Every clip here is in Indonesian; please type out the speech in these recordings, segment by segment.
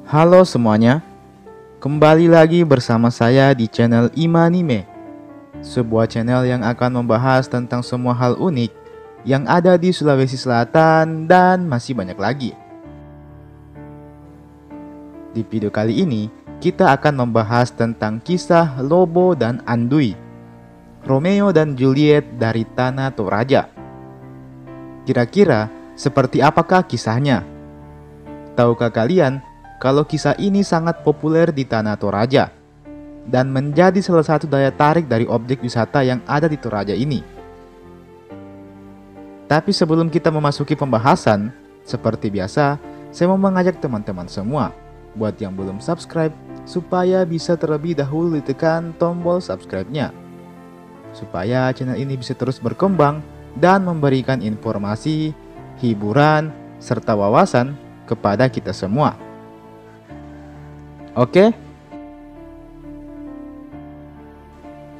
Halo semuanya, kembali lagi bersama saya di channel Imanime, sebuah channel yang akan membahas tentang semua hal unik yang ada di Sulawesi Selatan dan masih banyak lagi. Di video kali ini, kita akan membahas tentang kisah Lobo dan Andui, Romeo dan Juliet dari Tanah Toraja. Kira-kira seperti apakah kisahnya? Tahukah kalian kalau kisah ini sangat populer di Tanah Toraja dan menjadi salah satu daya tarik dari objek wisata yang ada di Toraja ini? Tapi sebelum kita memasuki pembahasan, seperti biasa, saya mau mengajak teman-teman semua buat yang belum subscribe supaya bisa terlebih dahulu ditekan tombol subscribe-nya, supaya channel ini bisa terus berkembang dan memberikan informasi, hiburan, serta wawasan kepada kita semua. Oke?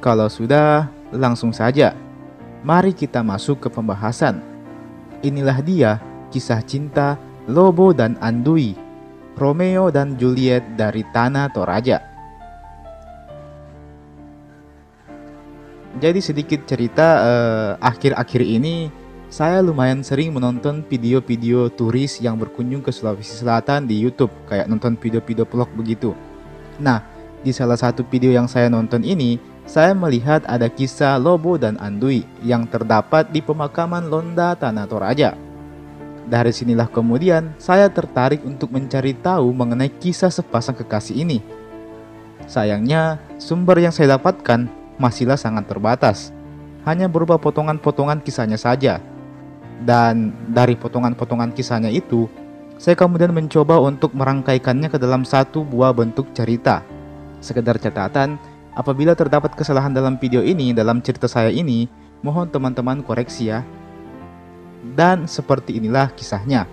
Kalau sudah, langsung saja. Mari kita masuk ke pembahasan. Inilah dia kisah cinta Lobo dan Andui, Romeo dan Juliet dari Tanah Toraja. Jadi sedikit cerita, akhir-akhir ini saya lumayan sering menonton video-video turis yang berkunjung ke Sulawesi Selatan di YouTube, kayak nonton video-video vlog begitu. Nah, di salah satu video yang saya nonton ini, saya melihat ada kisah Lobo dan Andui yang terdapat di pemakaman Londa Tanah Toraja. Dari sinilah kemudian saya tertarik untuk mencari tahu mengenai kisah sepasang kekasih ini. Sayangnya, sumber yang saya dapatkan masihlah sangat terbatas, hanya berupa potongan-potongan kisahnya saja. Dan dari potongan-potongan kisahnya itu, saya kemudian mencoba untuk merangkaikannya ke dalam satu buah bentuk cerita. Sekedar catatan, apabila terdapat kesalahan dalam video ini, dalam cerita saya ini, mohon teman-teman koreksi ya. Dan seperti inilah kisahnya.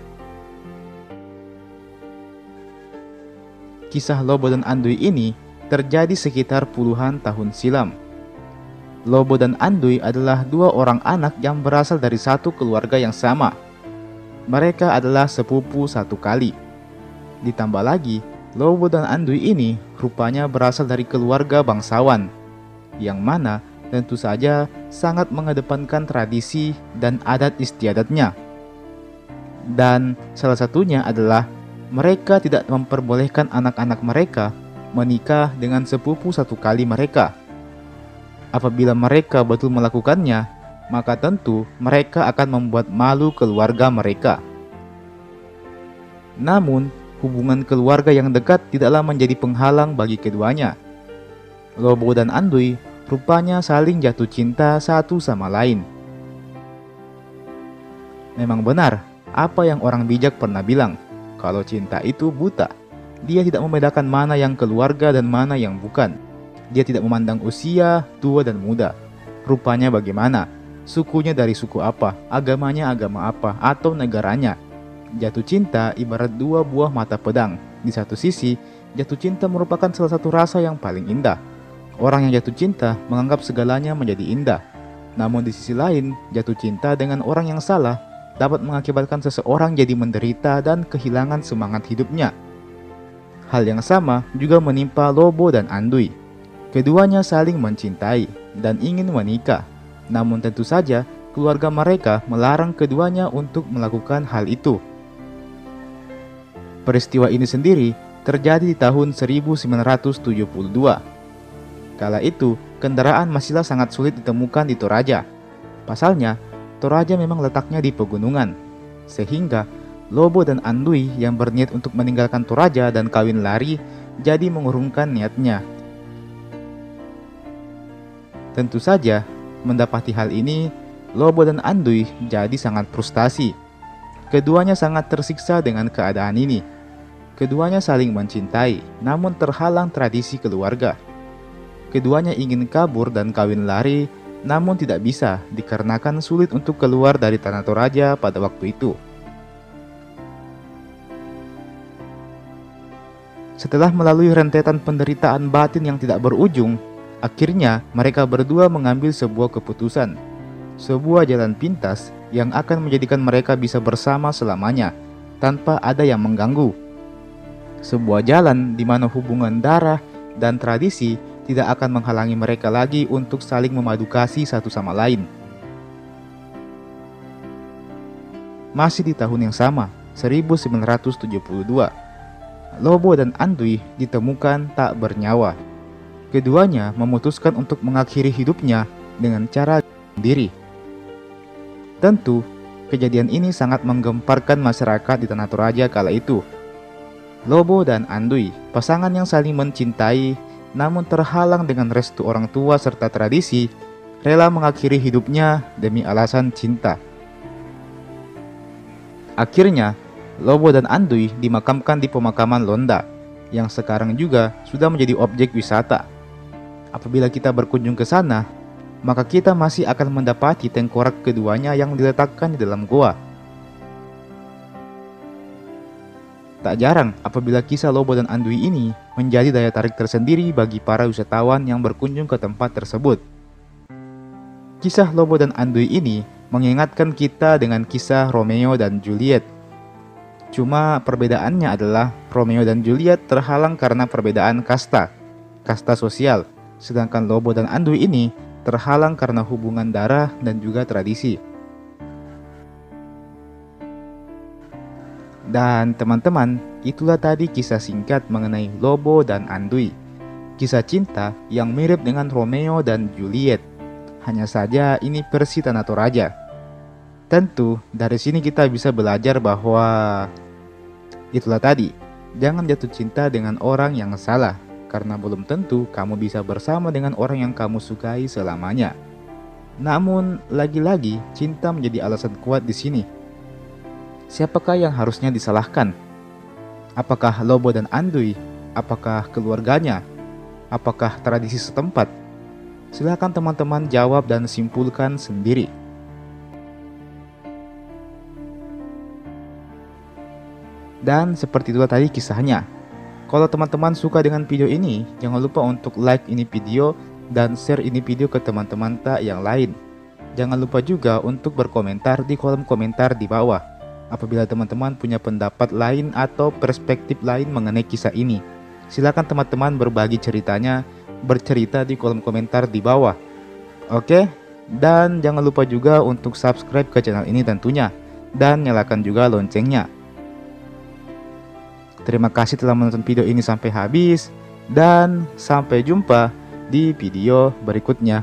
Kisah Lobo dan Andui ini terjadi sekitar puluhan tahun silam. Lobo dan Andui adalah dua orang anak yang berasal dari satu keluarga yang sama. Mereka adalah sepupu satu kali. Ditambah lagi, Lobo dan Andui ini rupanya berasal dari keluarga bangsawan, yang mana tentu saja sangat mengedepankan tradisi dan adat istiadatnya. Dan salah satunya adalah mereka tidak memperbolehkan anak-anak mereka menikah dengan sepupu satu kali mereka. Apabila mereka betul melakukannya, maka tentu mereka akan membuat malu keluarga mereka. Namun, hubungan keluarga yang dekat tidaklah menjadi penghalang bagi keduanya. Lobo dan Andui rupanya saling jatuh cinta satu sama lain. Memang benar, apa yang orang bijak pernah bilang, kalau cinta itu buta. Dia tidak membedakan mana yang keluarga dan mana yang bukan. Dia tidak memandang usia, tua dan muda. Rupanya bagaimana, sukunya dari suku apa, agamanya agama apa, atau negaranya. Jatuh cinta ibarat dua buah mata pedang. Di satu sisi, jatuh cinta merupakan salah satu rasa yang paling indah. Orang yang jatuh cinta menganggap segalanya menjadi indah. Namun di sisi lain, jatuh cinta dengan orang yang salah dapat mengakibatkan seseorang jadi menderita dan kehilangan semangat hidupnya. Hal yang sama juga menimpa Lobo dan Andui. Keduanya saling mencintai dan ingin menikah. Namun tentu saja keluarga mereka melarang keduanya untuk melakukan hal itu. Peristiwa ini sendiri terjadi di tahun 1972. Kala itu, kendaraan masihlah sangat sulit ditemukan di Toraja. Pasalnya, Toraja memang letaknya di pegunungan. Sehingga, Lobo dan Andui yang berniat untuk meninggalkan Toraja dan kawin lari jadi mengurungkan niatnya. Tentu saja, mendapati hal ini, Lobo dan Andui jadi sangat frustasi. Keduanya sangat tersiksa dengan keadaan ini. Keduanya saling mencintai, namun terhalang tradisi keluarga. Keduanya ingin kabur dan kawin lari, namun tidak bisa dikarenakan sulit untuk keluar dari Tanah Toraja pada waktu itu. Setelah melalui rentetan penderitaan batin yang tidak berujung, akhirnya mereka berdua mengambil sebuah keputusan, sebuah jalan pintas yang akan menjadikan mereka bisa bersama selamanya, tanpa ada yang mengganggu. sebuah jalan di mana hubungan darah dan tradisi tidak akan menghalangi mereka lagi untuk saling memadu kasih satu sama lain. Masih di tahun yang sama, 1972, Lobo dan Andui ditemukan tak bernyawa. Keduanya memutuskan untuk mengakhiri hidupnya dengan cara sendiri. Tentu, kejadian ini sangat menggemparkan masyarakat di Tanah Toraja kala itu. Lobo dan Andui, pasangan yang saling mencintai namun terhalang dengan restu orang tua serta tradisi, rela mengakhiri hidupnya demi alasan cinta. Akhirnya, Lobo dan Andui dimakamkan di pemakaman Londa, yang sekarang juga sudah menjadi objek wisata. Apabila kita berkunjung ke sana, maka kita masih akan mendapati tengkorak keduanya yang diletakkan di dalam goa. Tak jarang apabila kisah Lobo dan Andui ini menjadi daya tarik tersendiri bagi para wisatawan yang berkunjung ke tempat tersebut. Kisah Lobo dan Andui ini mengingatkan kita dengan kisah Romeo dan Juliet. Cuma perbedaannya adalah Romeo dan Juliet terhalang karena perbedaan kasta sosial, sedangkan Lobo dan Andui ini terhalang karena hubungan darah dan juga tradisi. Dan teman-teman, itulah tadi kisah singkat mengenai Lobo dan Andui. Kisah cinta yang mirip dengan Romeo dan Juliet. Hanya saja ini versi Tanah Toraja. Tentu, dari sini kita bisa belajar bahwa itulah tadi, jangan jatuh cinta dengan orang yang salah, karena belum tentu kamu bisa bersama dengan orang yang kamu sukai selamanya. Namun, lagi-lagi cinta menjadi alasan kuat di sini. Siapakah yang harusnya disalahkan? Apakah Lobo dan Andui? Apakah keluarganya? Apakah tradisi setempat? Silakan teman-teman jawab dan simpulkan sendiri. Dan seperti itulah tadi kisahnya. Kalau teman-teman suka dengan video ini, jangan lupa untuk like ini video dan share ini video ke teman-teman tak yang lain. Jangan lupa juga untuk berkomentar di kolom komentar di bawah. Apabila teman-teman punya pendapat lain atau perspektif lain mengenai kisah ini, silakan teman-teman berbagi ceritanya, bercerita di kolom komentar di bawah. Oke? Dan jangan lupa juga untuk subscribe ke channel ini tentunya, dan nyalakan juga loncengnya. Terima kasih telah menonton video ini sampai habis, dan sampai jumpa di video berikutnya.